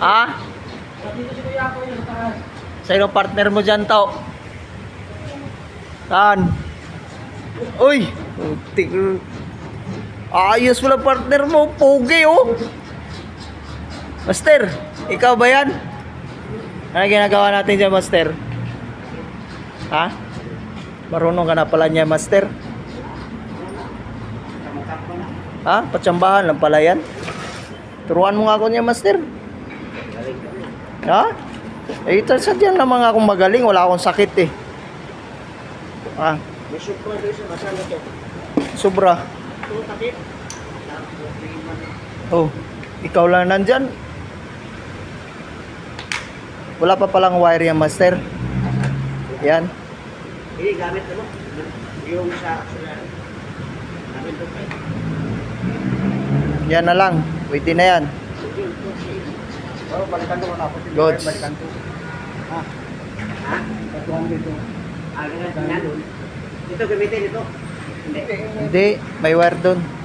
Ah? Sino partner mo dyan, tao? Saan? Uy! Ayos mo lang partner mo. Pogi, oh. Master, ikaw ba yan? Ano ginagawa natin dyan, Master? Ha? Marunong ka na pala niya, Master? Ha? Patsambahan lang pala yan? Turuan mo nga ako niya, Master. Ha? Eh, sadyan naman akong magaling. Wala akong sakit eh. Ha? Sobra. Oh, ikaw lang nandyan. Wala pa palang wire yan, Master. Yan. Hindi, gamit mo. Yung sa gamit mo pa. Yan na lang. Pwede na yan. Oh, balikan ko na ako. Goods. Balikan ko. Ha? Ha? Patuhan dito. Ganyan doon. Ito gamitin ito. Hindi. Hindi, may wire doon.